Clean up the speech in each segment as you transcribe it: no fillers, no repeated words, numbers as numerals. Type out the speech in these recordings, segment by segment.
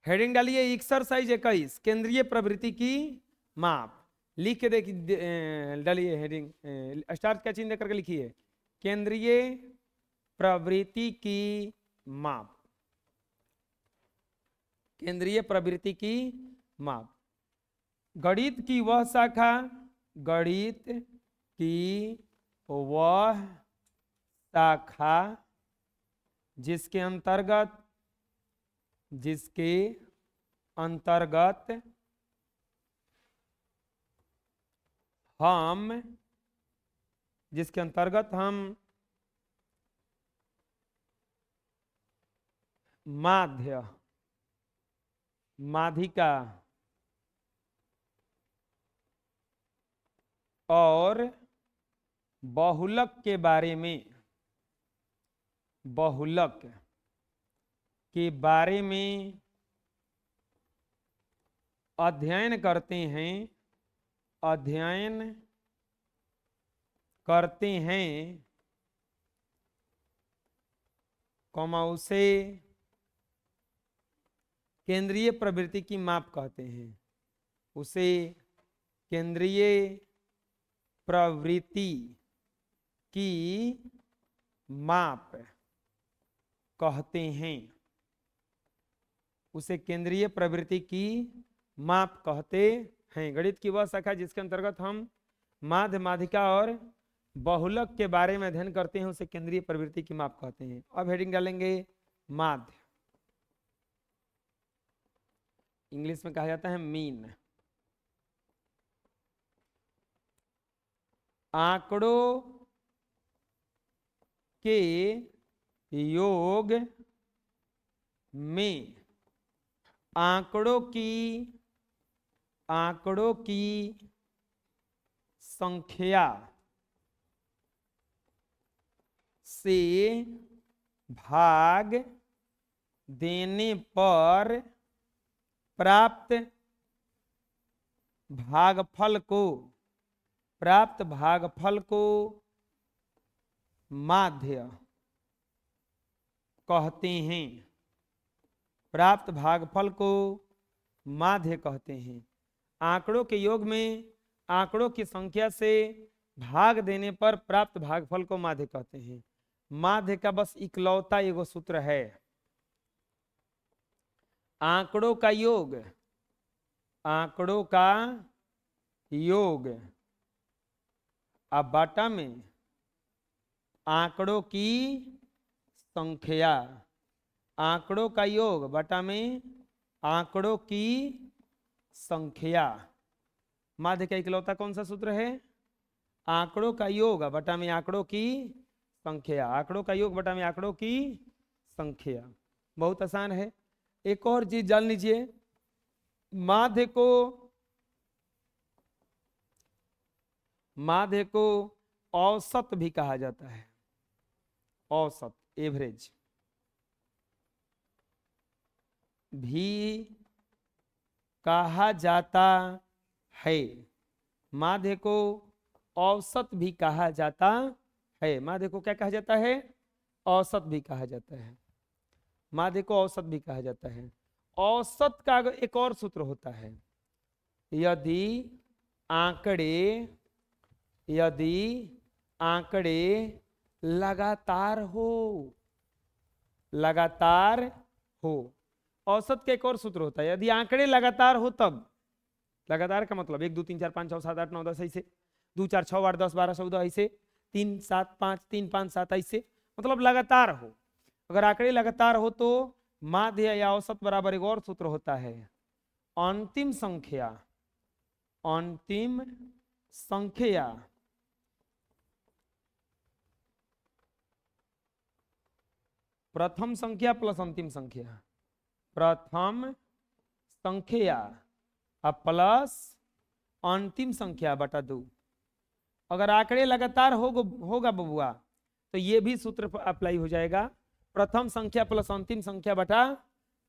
Heading डालिए exercise 21 केंद्रीय प्रवृत्ति की माप। लिख के देखिए, डालिए हेडिंग, स्टार्ट का चिन्ह करके लिखिए केंद्रीय प्रवृत्ति की माप। केंद्रीय प्रवृत्ति की माप। गणित की वह शाखा, गणित की वह शाखा जिसके अंतर्गत हम माध्य, माध्यिका और बहुलक के बारे में, बहुलक के बारे में अध्ययन करते हैं, उसे केंद्रीय प्रवृत्ति की माप कहते हैं। उसे केंद्रीय प्रवृत्ति की माप कहते हैं। उसे केंद्रीय प्रवृत्ति की माप कहते हैं। गणित की वह शाखा जिसके अंतर्गत हम माध्य, माध्यिका और बहुलक के बारे में अध्ययन करते हैं, उसे केंद्रीय प्रवृत्ति की माप कहते हैं। अब हेडिंग डालेंगे माध्य। इंग्लिश में कहा जाता है मीन। आंकड़ों के योग में आंकड़ों की संख्या से भाग देने पर प्राप्त भागफल को माध्य कहते हैं। प्राप्त भागफल को माध्य कहते हैं। आंकड़ों के योग में आंकड़ों की संख्या से भाग देने पर प्राप्त भागफल को माध्य कहते हैं। माध्य का बस इकलौता एगो सूत्र है, आंकड़ों का योग, आंकड़ों का योग अब बाटा में आंकड़ों की संख्या, आंकड़ों का योग बटा में आंकड़ों की संख्या। माध्य का इकलौता कौन सा सूत्र है? आंकड़ों का योग बटा में आंकड़ों की संख्या, आंकड़ों का योग बटा में आंकड़ों की संख्या। बहुत आसान है। एक और चीज जान लीजिए, माध्य को औसत भी कहा जाता है। औसत, एवरेज भी कहा जाता है। माध्य को औसत भी कहा जाता है। माध्य को क्या कहा जाता है? औसत भी कहा जाता है। माध्य को औसत भी कहा जाता है। औसत का एक और सूत्र होता है, यदि आंकड़े लगातार हो। औसत का एक और सूत्र होता है, यदि आंकड़े लगातार हो तब। लगातार का मतलब 1 2 3 4 5 6 7 8 9 10 ऐसे, 2 4 6 8 10 12 14 ऐसे, 3 7 5 3 5 7 ऐसे, मतलब लगातार हो। अगर आंकड़े लगातार हो तो माध्य या औसत बराबर एक और सूत्र होता है, अंतिम संख्या प्रथम संख्या प्लस अंतिम संख्या, प्रथम संख्या प्लस अंतिम संख्या बटा 2। अगर आंकड़े लगातार होगा बबुआ तो ये भी सूत्र अप्लाई हो जाएगा, प्रथम संख्या प्लस अंतिम संख्या बटा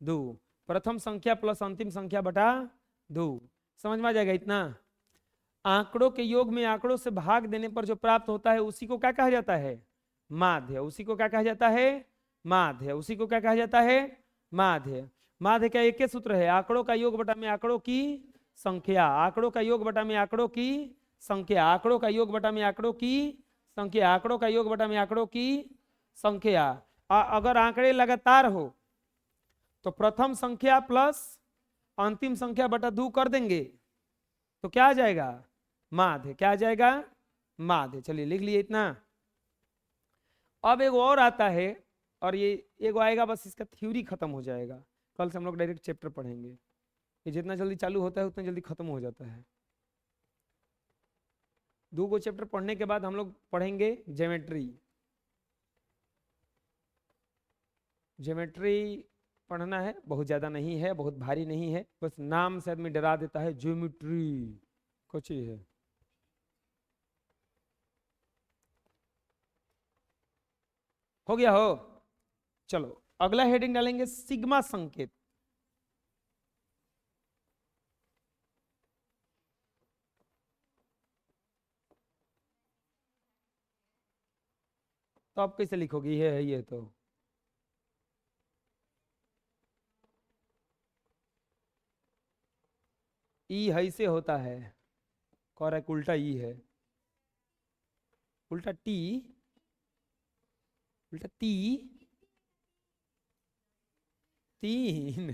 2, प्रथम संख्या प्लस अंतिम संख्या बटा 2। समझ में आ जाएगा इतना? आंकड़ों के योग में आंकड़ों से भाग देने पर जो प्राप्त होता है उसी को क्या कहा जाता है? माध्य। उसी को क्या कहा जाता है? माध्य। उसी को क्या कहा जाता है? माध्य। माध्य का एक ही सूत्र है, आंकड़ों का योग बटा में आंकड़ों की संख्या, आंकड़ों का योग बटा में आंकड़ों की संख्या, आंकड़ों का योग बटा में आंकड़ों की संख्या, आंकड़ों का योग बटा में आंकड़ों की संख्या। अगर आंकड़े लगातार हो तो प्रथम संख्या प्लस अंतिम संख्या बटा 2 कर देंगे तो क्या आ जाएगा, माध्य। क्या आ जाएगा, माध्य। चलिए लिख लिए इतना। अब एक और आता है, और ये एक आएगा, बस इसका थ्योरी खत्म हो जाएगा। कल से हम लोग डायरेक्ट चैप्टर पढ़ेंगे। ये जितना जल्दी चालू होता है उतना जल्दी खत्म हो जाता है। 2 चैप्टर पढ़ने के बाद हम लोग पढ़ेंगे ज्योमेट्री। ज्योमेट्री पढ़ना है, बहुत ज्यादा नहीं है, बहुत भारी नहीं है, बस नाम से आदमी डरा देता है, ज्योमेट्री कुछ ही है। हो गया हो। चलो अगला हेडिंग डालेंगे सिग्मा संकेत। तो आप कैसे लिखोगे, ये है ये तो ई है से होता है, कह उल्टा ई है, उल्टा टी, उल्टा ती, तीन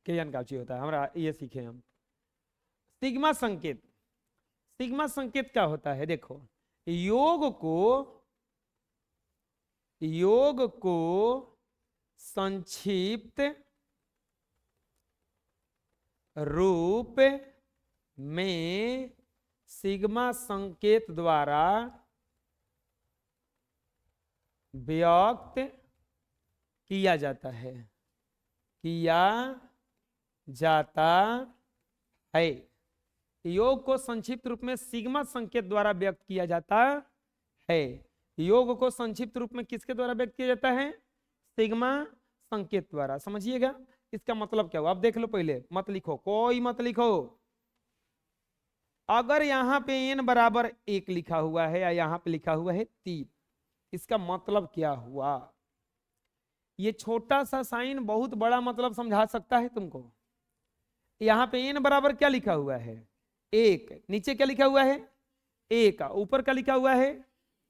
के काची होता है, हमारा ये सीखे हम। सिग्मा संकेत, सिग्मा संकेत क्या होता है, देखो योग को संक्षिप्त रूप में सिग्मा संकेत द्वारा व्यक्त किया जाता है, किया जाता है। योग को संक्षिप्त रूप में सिग्मा संकेत द्वारा व्यक्त किया जाता है। योग को संक्षिप्त रूप में किसके द्वारा व्यक्त किया जाता है, सिग्मा संकेत द्वारा। समझिएगा इसका मतलब क्या हुआ। अब देख लो, पहले मत लिखो, कोई मत लिखो। अगर यहां पे n बराबर 1 लिखा हुआ है या यहां पे लिखा हुआ है 3, इसका मतलब क्या हुआ। ये छोटा सा साइन बहुत बड़ा मतलब समझा सकता है तुमको। यहां पे n बराबर क्या लिखा हुआ है, 1, नीचे क्या लिखा हुआ है 1, ऊपर क्या लिखा हुआ है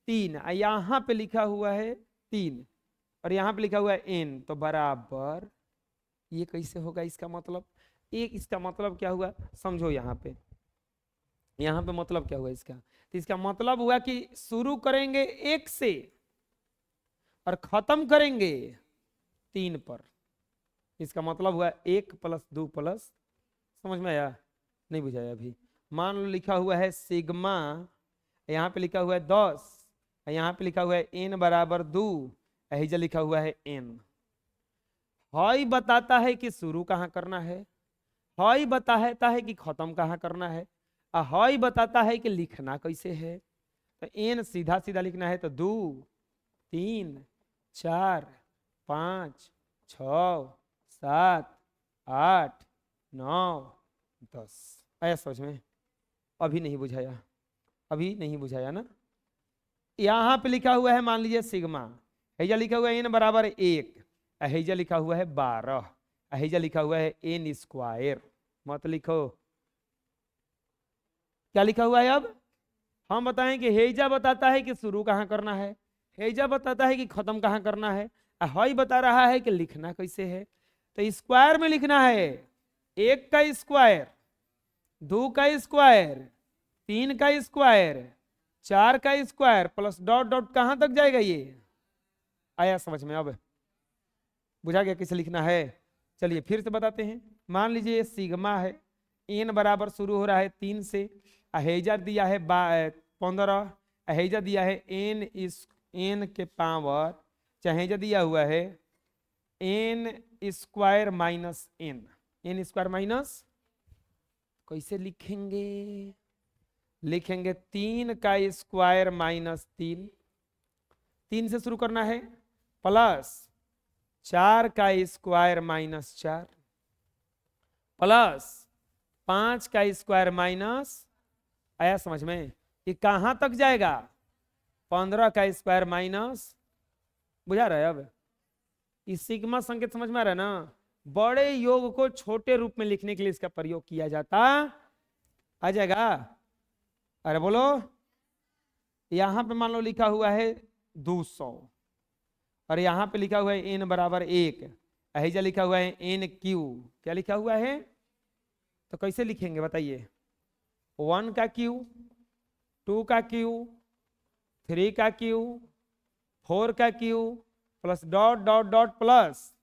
3, यहां पे लिखा हुआ है 3 और यहां पे लिखा हुआ है n, तो बराबर ये कैसे होगा। इसका मतलब एक, इसका मतलब क्या हुआ समझो। यहाँ पे मतलब क्या हुआ इसका, तो इसका मतलब हुआ कि शुरू करेंगे 1 से और खत्म करेंगे 3 पर। इसका मतलब हुआ 1 + 2 प्लस, समझ में आया, नहीं बुझाया अभी। मान लो लिखा हुआ है सिग्मा, यहाँ पे लिखा हुआ है 10, यहाँ पे लिखा हुआ है n बराबर 2, ऐजा लिखा हुआ है n। हाई बताता है कि शुरू कहाँ करना है, हाई बताता है कि खत्म कहाँ करना है, हाई बताता है कि लिखना कैसे है। तो n सीधा सीधा लिखना है तो 2, 3, 4, 5, 6, 7, 8, 9, 10। आया समझ में। अभी नहीं बुझाया, अभी नहीं बुझाया ना। यहाँ पे लिखा हुआ है मान लीजिए सिग्मा, हैजा लिखा हुआ है n बराबर 1, हैजा लिखा हुआ है 12, हैजा लिखा हुआ है n स्क्वायर। मत लिखो, क्या लिखा हुआ है। अब हम बताएं कि हैजा बताता है कि शुरू कहाँ करना है, हैजा बताता है कि खत्म कहाँ करना है, हाई बता रहा है कि लिखना कैसे है। तो स्क्वायर में लिखना है 1 का स्क्वायर, 2 का स्क्वायर, 3 का स्क्वायर, 4 का स्क्वायर प्लस डॉट डॉट कहां तक जाएगा। ये आया समझ में। अब बुझा गया कैसे लिखना है। चलिए फिर से बताते हैं। मान लीजिए ये सिग्मा है, n बराबर शुरू हो रहा है 3 से, हैजा दिया है 15, हैजा दिया है n के पावर, चाहे हैजा दिया हुआ है n square minus n square minus, कैसे लिखेंगे, लिखेंगे 3 का स्क्वायर माइनस 3, 3 से शुरू करना है, प्लस 4 का स्क्वायर माइनस 4, प्लस 5 का स्क्वायर माइनस, आया समझ में। ये कहां तक जाएगा, 15 का स्क्वायर माइनस, बुझा रहा है। अब इस सिग्मा संकेत समझ में आ रहा है ना? बड़े योग को छोटे रूप में लिखने के लिए इसका प्रयोग किया जाता। आ जाएगा? अरे बोलो। यहां पे मान लो लिखा हुआ है 200 और यहां पे लिखा हुआ है n बराबर 1, अहिजा लिखा हुआ है एन क्यू। क्या लिखा हुआ है? तो कैसे लिखेंगे बताइए? 1 का क्यू, 2 का क्यू, 3 का क्यू, 4 का Q plus dot dot dot plus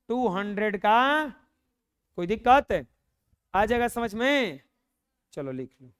200 का। कोई दिक्कत? आ जाएगा समझ में? चलो लिख लो।